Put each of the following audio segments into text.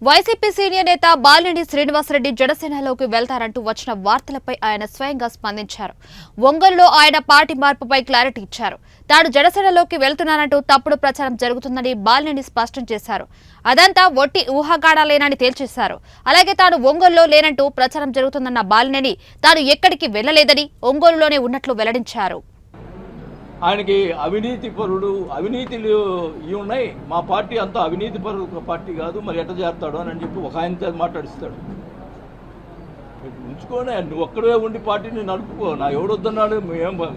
YCP senior నేత బాలినేని శ్రీనివాసరెడ్డి జనసేనలోకి వెళ్తారంటూ వచ్చిన వార్తలపై ఆయన స్వయంగా స్పందించారు. ఒంగోలులో ఆయన పార్టీ మార్పుపై క్లారిటీ ఇచ్చారు. తాను జనసేనలోకి వెళ్తున్నానంటూ తప్పుడు ప్రచారం జరుగుతుందని బాలినేని స్పష్టం చేశారు. అదంతా ఒట్టి ఊహాగాడాలేనని తేల్చేశారు. అలాగే తాను ఒంగోలులో లేనంటూ ప్రచారం జరుగుతుందన్న బాలినేని తాను ఎక్కడికి వెళ్లలేదని ఒంగోలులోనే ఉన్నట్లు వెల్లడించారు. ఆయనకి అవినీతిలు ఇవి ఉన్నాయి. మా పార్టీ అంతా అవినీతి పరుడు పార్టీ కాదు, మరి ఎట్ట చేస్తాడు అని చెప్పి ఒక ఆయనతో మాట్లాడిస్తాడు. ఉంచుకోనే, నువ్వు ఒక్కడే ఉండి పార్టీని నడుపుకో. నా ఎవడొద్దన్నాడు, మేము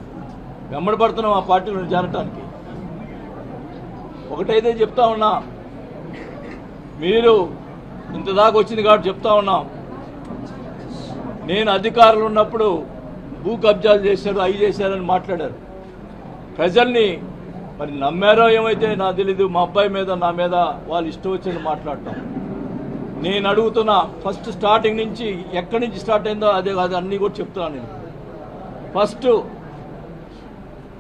వెంబడబడుతున్నాం ఆ పార్టీలో చేరటానికి. ఒకటైతే చెప్తా ఉన్నా, మీరు ఇంతదాకా వచ్చింది కాబట్టి చెప్తా ఉన్నాం, నేను అధికారులు ఉన్నప్పుడు భూ కబ్జాలు చేశారు, అవి చేశారని మాట్లాడారు. ప్రజల్ని మరి నమ్మారో ఏమైతే నాకు తెలీదు. మా అబ్బాయి మీద నా మీద వాళ్ళు ఇష్టం వచ్చేది మాట్లాడటం. నేను అడుగుతున్నా, ఫస్ట్ స్టార్టింగ్ నుంచి ఎక్కడి నుంచి స్టార్ట్ అయిందో అదే కాదు, అన్నీ కూడా చెప్తున్నాను నేను. ఫస్ట్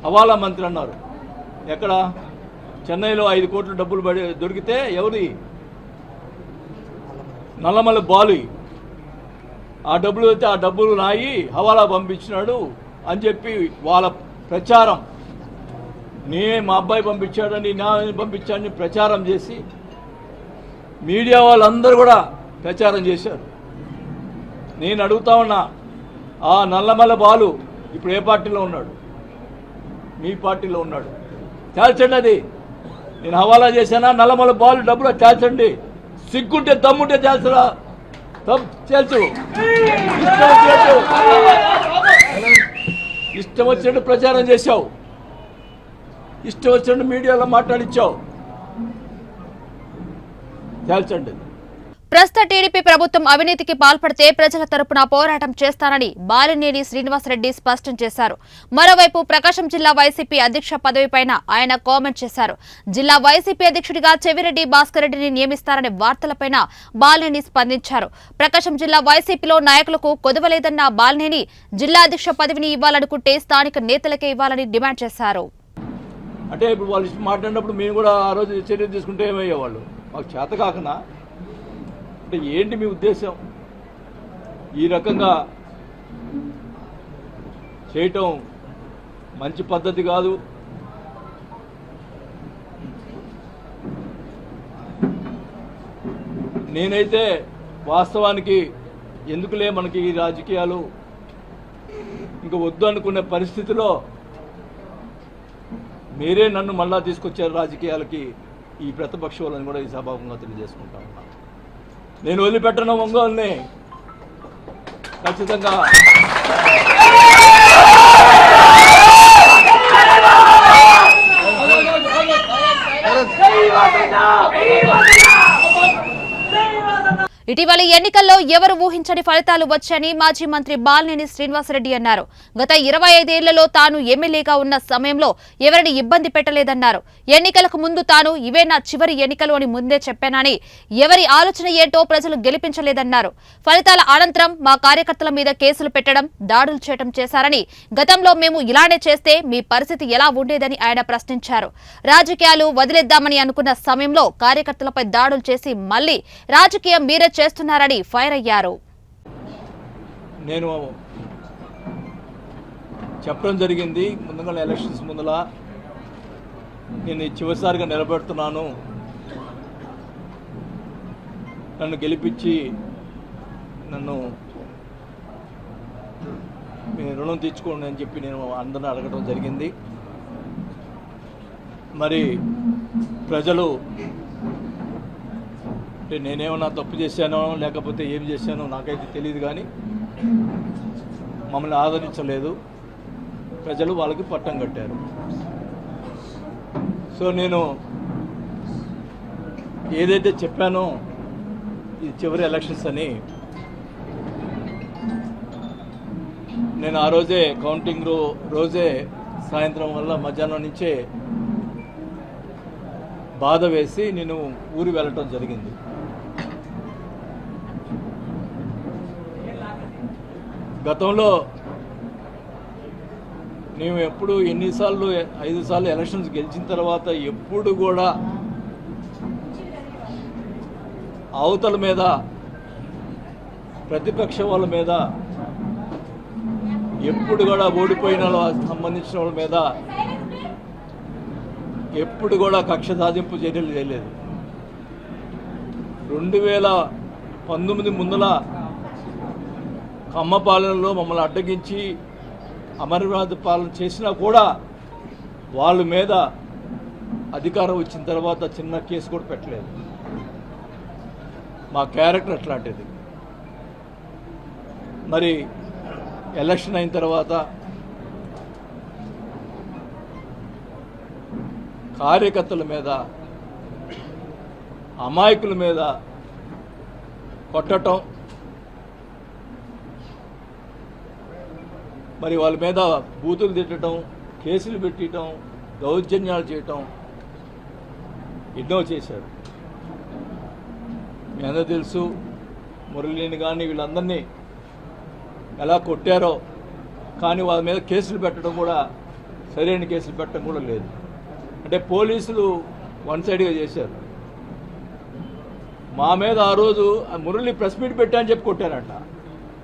హవాలా మంత్రి అన్నారు. ఎక్కడ? చెన్నైలో 5 కోట్ల డబ్బులు దొరికితే ఎవరి? నల్లమల్ల బాలు. ఆ డబ్బులు అయితే ఆ డబ్బులు నాయి హవాలా పంపించినాడు అని చెప్పి వాళ్ళ ప్రచారం. మా అబ్బాయి పంపించాడని, నా పంపించాడని ప్రచారం చేసి మీడియా వాళ్ళందరూ కూడా ప్రచారం చేశారు. నేను అడుగుతా ఉన్నా, ఆ నల్లమల్ల బాలు ఇప్పుడు ఏ పార్టీలో ఉన్నాడు? మీ పార్టీలో ఉన్నాడు. తేల్చండి. అది నేను హవాలా చేశానా? నల్లమల్ల బాలు డబ్బులు తేల్చండి. సిగ్గుంటే దమ్ముంటే తేల్చరా? తేల్చు. ఇష్టం వచ్చినట్టు ప్రచారం చేశావు, ఇష్టం వచ్చినట్టు మీడియాలో మాట్లాడిచ్చావు. తేల్చండి. ప్రస్తుత టీడీపీ ప్రభుత్వం అవినీతికి పాల్పడితే ప్రజల తరపున పోరాటం చేస్తానని బాలినేని శ్రీనివాసరెడ్డి స్పష్టం చేశారు. మరోవైపు ప్రకాశం జిల్లా వైసీపీ అధ్యక్ష పదవిపైన ఆయన కామెంట్ చేశారు. జిల్లా వైసీపీ అధ్యక్షుడిగా చెవిరెడ్డి భాస్కర్ రెడ్డిని నియమిస్తారనే వార్తలపైన బాలినేని స్పందించారు. ప్రకాశం జిల్లా వైసీపీలో నాయకులకు కొదవలేదన్న బాలినేని జిల్లా అధ్యక్ష పదవిని ఇవ్వాలనుకుంటే స్థానిక నేతలకే ఇవ్వాలని డిమాండ్ చేశారు. అంటే ఇప్పుడు వాళ్ళు మాట్లాడినప్పుడు మేము కూడా ఆ రోజు చర్య తీసుకుంటే ఏమయ్యేవాళ్ళు? మాకు చేత కాకనా? అంటే ఏంటి మీ ఉద్దేశం? ఈ రకంగా చేయటం మంచి పద్ధతి కాదు. నేనైతే వాస్తవానికి ఎందుకులే మనకి ఈ రాజకీయాలు ఇంకా వద్దు అనుకునే పరిస్థితిలో మీరే నన్ను మళ్ళా తీసుకొచ్చారు రాజకీయాలకి. ఈ ప్రతిపక్ష వాళ్ళని కూడా ఈ సభాముఖంగా తెలియజేసుకుంటా ఉన్నా. నేను వదిలిపెట్టను ఒంగోలుని. ఖచ్చితంగా ఇటీవలి ఎన్నికల్లో ఎవరు ఊహించని ఫలితాలు వచ్చాయని మాజీ మంత్రి బాలినేని శ్రీనివాసరెడ్డి అన్నారు. గత 25 ఏళ్లలో తాను ఎమ్మెల్యేగా ఉన్న సమయంలో ఎవరిని ఇబ్బంది పెట్టలేదన్నారు. ఎన్నికలకు ముందు తాను ఇవే నా చివరి ఎన్నికలు అని ముందే చెప్పానని, ఎవరి ఆలోచన ఏంటో ప్రజలు గెలిపించలేదన్నారు. ఫలితాల అనంతరం మా కార్యకర్తల మీద కేసులు పెట్టడం, దాడులు చేయడం చేశారని, గతంలో మేము ఇలానే చేస్తే మీ పరిస్థితి ఎలా ఉండేదని ఆయన ప్రశ్నించారు. రాజకీయాలు వదిలేద్దామని అనుకున్న సమయంలో కార్యకర్తలపై దాడులు చేసి మళ్లీ రాజకీయం మీరే చేస్తున్నారని ఫైర్ అయ్యారు. నేను చెప్పడం జరిగింది ముందుగా, ఎలక్షన్స్ ముందల నేను చివరిసారిగా నిలబెడుతున్నాను, నన్ను గెలిపించి నన్ను రుణం తీర్చుకోండి అని చెప్పి నేను అందరిని అడగడం జరిగింది. మరి ప్రజలు నేనేమన్నా తప్పు చేశానో లేకపోతే ఏం చేశానో నాకైతే తెలియదు, కానీ మమ్మల్ని ఆదరించలేదు. ప్రజలు వాళ్ళకి పట్టం కట్టారు. సో నేను ఏదైతే చెప్పానో ఇది చివరి ఎలక్షన్స్ అని, నేను ఆ రోజే కౌంటింగ్ రోజే సాయంత్రం వల్ల మధ్యాహ్నం నుంచే బాధ వేసి నేను ఊరు వెళ్ళటం జరిగింది. గతంలో మేము ఎప్పుడు ఎన్నిసార్లు 5 సార్లు ఎలక్షన్స్ గెలిచిన తర్వాత ఎప్పుడు కూడా అవతల మీద ప్రతిపక్ష వాళ్ళ మీద ఎప్పుడు కూడా ఓడిపోయిన సంబంధించిన వాళ్ళ మీద ఎప్పుడు కూడా కక్ష సాధింపు చర్యలు చేయలేదు. 2019 ముందల కమ్మ పాలనలో మమ్మల్ని అడ్డగించి అమరనాథ్ పాలన చేసినా కూడా వాళ్ళ మీద అధికారం వచ్చిన తర్వాత చిన్న కేసు కూడా పెట్టలేదు. మా క్యారెక్టర్ అట్లాంటిది. మరి ఎలక్షన్ అయిన తర్వాత కార్యకర్తల మీద అమాయకుల మీద కొట్టడం, మరి వాళ్ళ మీద బూతులు తిట్టడం, కేసులు పెట్టడం, దౌర్జన్యాలు చేయటం ఎన్నో చేశారు. మీ అందరూ తెలుసు. మురళిని కానీ వీళ్ళందరినీ ఎలా కొట్టారో, కానీ వాళ్ళ మీద కేసులు పెట్టడం కూడా సరైన కేసులు పెట్టడం కూడా లేదు. అంటే పోలీసులు వన్ సైడ్గా చేశారు. మా మీద ఆ రోజు మురళి ప్రెస్ మీట్ పెట్టా అని చెప్పి కొట్టారంట.